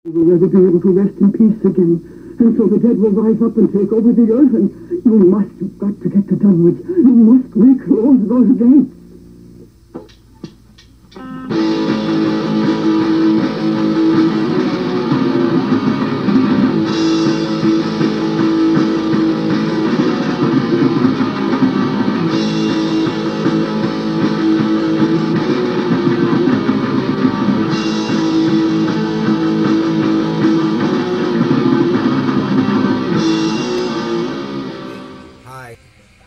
You will never be able to rest in peace again. And so the dead will rise up and take over the earth, and you've got to get to Dunwich. You must reclose those gates.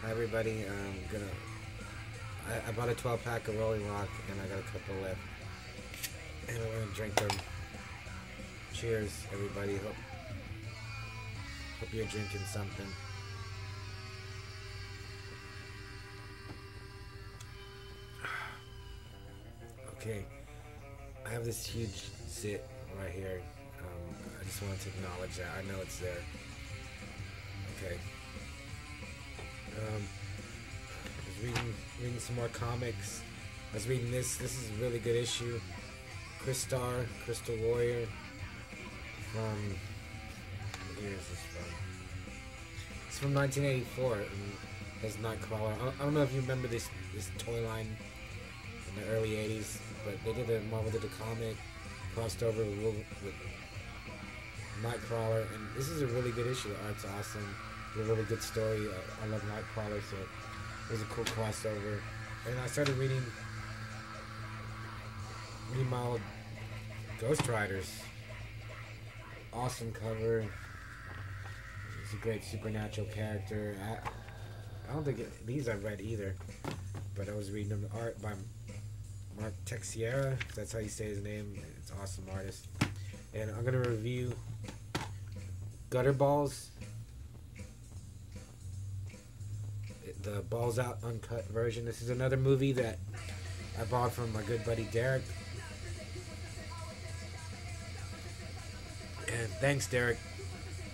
Everybody, I bought a 12-pack of Rolling Rock and I got a couple left, and I'm gonna drink them. Cheers, everybody. Hope you're drinking something. Okay, I have this huge zit right here. I just wanted to acknowledge that. I know it's there. Okay. I was reading some more comics. I was reading this. This is a really good issue. Crystal Warrior from... What year is this from? It's from 1984. And has Nightcrawler. I don't know if you remember this toy line in the early 80s, but Marvel did a comic crossed over with Nightcrawler, and this is a really good issue. The art's awesome. A really good story. I love Nightcrawler, so it was a cool crossover. And I started reading Remodeled Ghost Riders. Awesome cover. He's a great supernatural character. I don't think these I've read either, but I was reading them. Art by Mark Texiera, if that's how you say his name. It's an awesome artist. And I'm going to review Gutter Balls. The Balls Out Uncut version. This is another movie that I bought from my good buddy Derek. And thanks, Derek,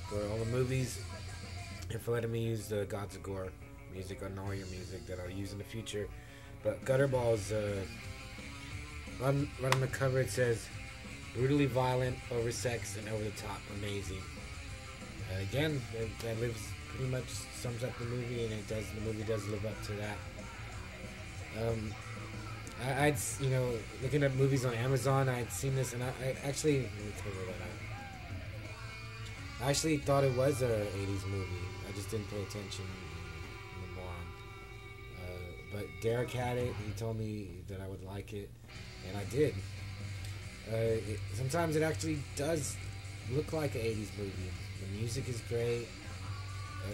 for all the movies and for letting me use the Gods of Gore music on all your music that I'll use in the future. But Gutter Balls, right on the cover it says, brutally violent, oversexed, and over the top, amazing. Again, that lives pretty much sums up the movie, and the movie does live up to that. I'd looking at movies on Amazon, I'd seen this, and I actually, let me tell you what I actually thought it was a 80s movie. I just didn't pay attention anymore. But Derek had it. He told me that I would like it, and I did. Sometimes it actually does look like an 80s movie. The music is great.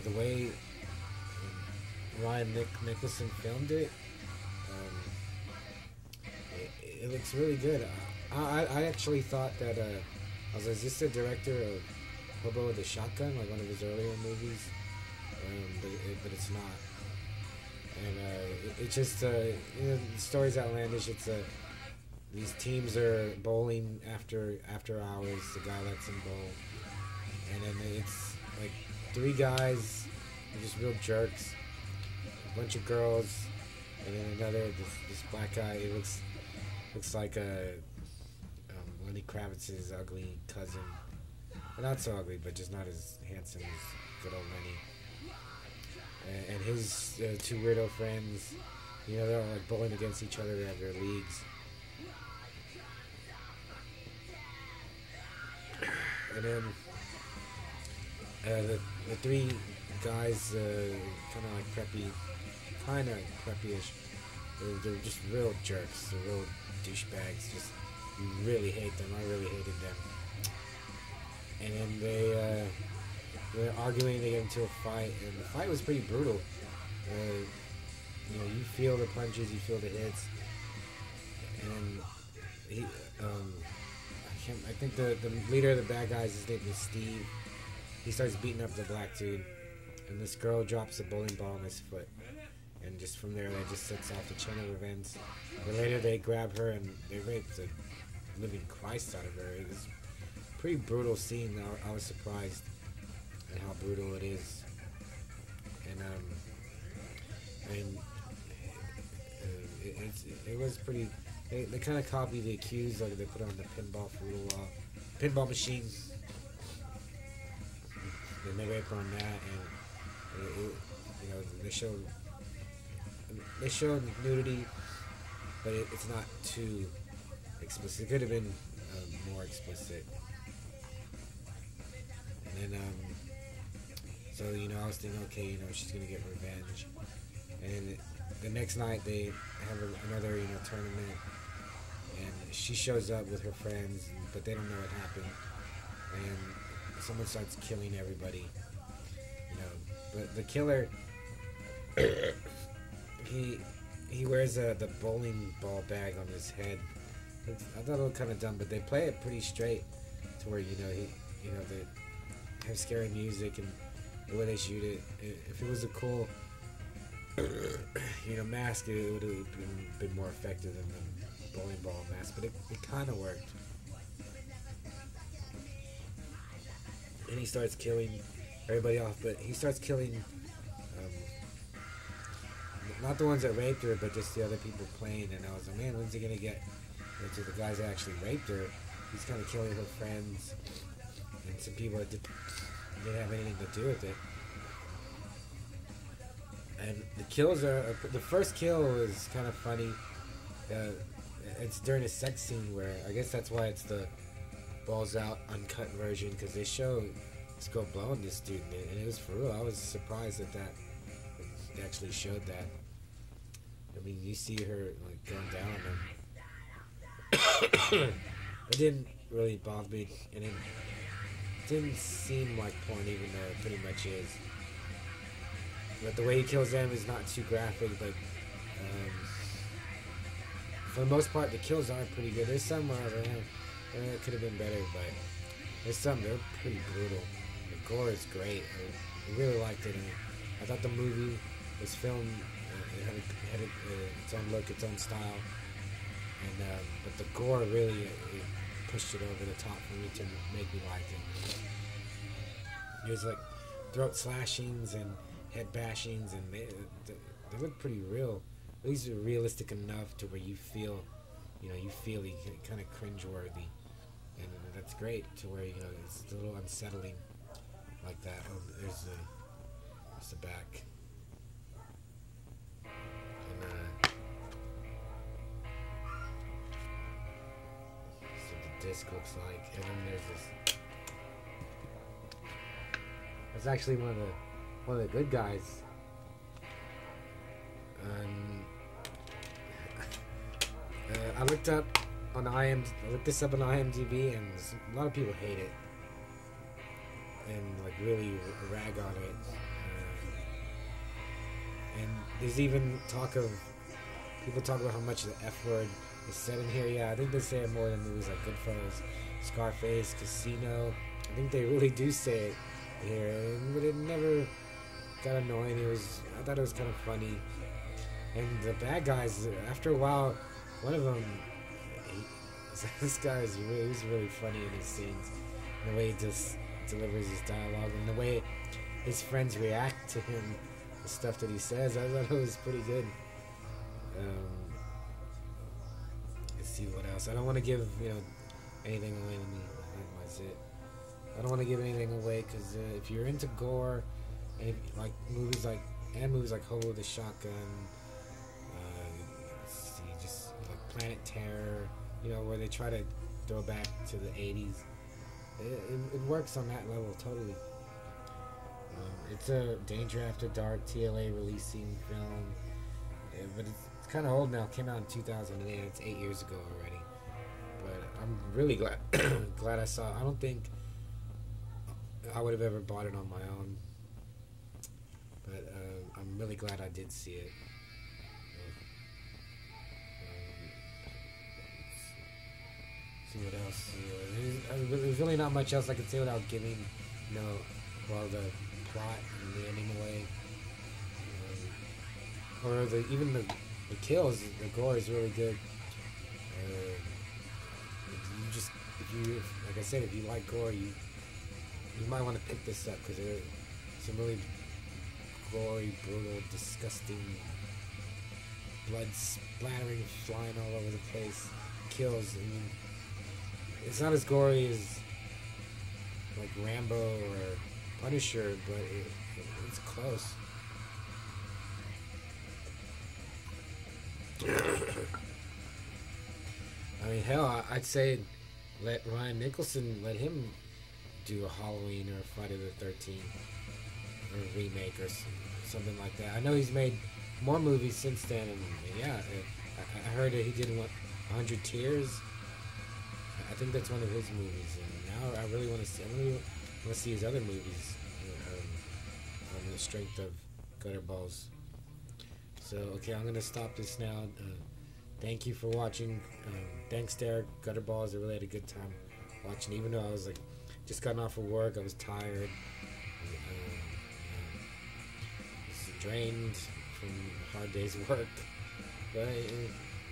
The way Ryan Nicholson filmed it, it looks really good. I actually thought that is this the director of Hobo with a Shotgun, like one of his earlier movies? But it's not. And it's just the story's outlandish. It's these teams are bowling after hours. The guy lets them bowl, and then it's like 3 guys, just real jerks, a bunch of girls, and then this black guy. It looks like Lenny Kravitz's ugly cousin. Well, not so ugly, but just not as handsome as good old Lenny. And his 2 weirdo friends, they're all like bowling against each other. They have their leagues. And then the 3 guys, kind of preppy-ish. They're just real jerks. They're real douchebags. Just, you really hate them. I really hated them. And then they're arguing. They get into a fight, and the fight was pretty brutal. You feel the punches, you feel the hits, and he, I think the leader of the bad guys, his name is Steve. He starts beating up the black dude, and this girl drops a bowling ball on his foot, and just from there, that just sets off the chain of events. But later, they grab her and they rape the living Christ out of her. It was a pretty brutal scene. I was surprised at how brutal it is, and it was pretty. They kind of copy The Accused, like they put on the pinball for a little while. pinball machine. And they rape her on that, and you know they show nudity, but it's not too explicit. It could have been more explicit. And then so you know I was thinking, okay, you know she's gonna get revenge, and the next night they have another tournament, and she shows up with her friends, but they don't know what happened, and someone starts killing everybody, you know. But the killer, he wears the bowling ball bag on his head. I thought it was kind of dumb, but they play it pretty straight to where they have scary music and the way they shoot it. If it was a cool mask, it would have been more effective than the bowling ball mask, but it kind of worked. And he starts killing everybody off, but he starts killing not the ones that raped her, but just the other people playing. And I was like, man, when's he gonna get to the guys that actually raped her? He's kind of killing her friends and some people that didn't have anything to do with it. And the kills are the first kill was kind of funny. It's during a sex scene where I guess that's why it's the balls out uncut version, because they show Scope blowing this dude, and it was for real. I was surprised that they actually showed that. I mean, you see her like going down on him. It didn't really bother me, and it didn't seem like porn, even though it pretty much is. But the way he kills them is not too graphic, but for the most part, the kills are pretty good. There's some where it could have been better, but there's some they're pretty brutal. The gore is great. I really liked it. And I thought the movie was filmed. It had its own look, its own style, and but the gore really it pushed it over the top for me to make me like it. There's like throat slashings and head bashings, and they look pretty real. At least they're realistic enough to where you feel kind of cringeworthy, and that's great. To where it's a little unsettling like that. Oh, there's the back, and so the disc looks like, and then there's this. That's actually one of the good guys. I looked this up on IMDb, and a lot of people hate it and like really rag on it. And there's even people talk about how much the F word is said in here. Yeah, I think they say it more than movies like Goodfellas, Scarface, Casino. I think they really do say it here, but it never got annoying. I thought it was kind of funny. And the bad guys, after a while, one of them, this guy he's really funny in his scenes. And the way he just delivers his dialogue, and the way his friends react to him, the stuff that he says, I thought it was pretty good. Let's see what else. I don't want to give anything away. I don't want to give anything away, because if you're into gore and like movies like Hobo the Shotgun, just like Planet Terror, where they try to throw back to the 80s, it works on that level totally. It's a Danger After Dark TLA releasing film, but it's kind of old now. It came out in 2008. It's 8 years ago already. But I'm really glad I saw it. I don't think I would have ever bought it on my own, but I'm really glad I did see it. See what else. There's really not much else I can say without giving, the plot and the ending away, or even the kills. The gore is really good. Like I said, if you like gore, you might want to pick this up, because there's some really gory, brutal, disgusting, blood splattering, flying all over the place kills. I mean, it's not as gory as like Rambo or Punisher, but it's close. I mean, hell, I'd say let Ryan Nicholson, let him do a Halloween or a Friday the 13th or a remake or something like that. I know he's made more movies since then, and yeah, I heard that he did 100 Tears. I think that's one of his movies, and now I really want to see. I really want to see his other movies on the strength of Gutterballs. So okay, I'm gonna stop this now. Thank you for watching. Thanks, Derek. Gutterballs. I really had a good time watching, even though I was like just gotten off of work. I was tired. Was drained from a hard day's work. But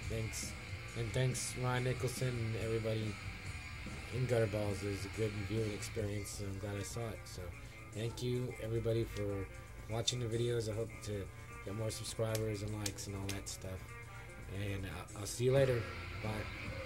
thanks. And thanks, Ryan Nicholson and everybody in Gutterballs. It was a good viewing experience, so I'm glad I saw it. So thank you, everybody, for watching the videos. I hope to get more subscribers and likes and all that stuff. And I'll see you later. Bye.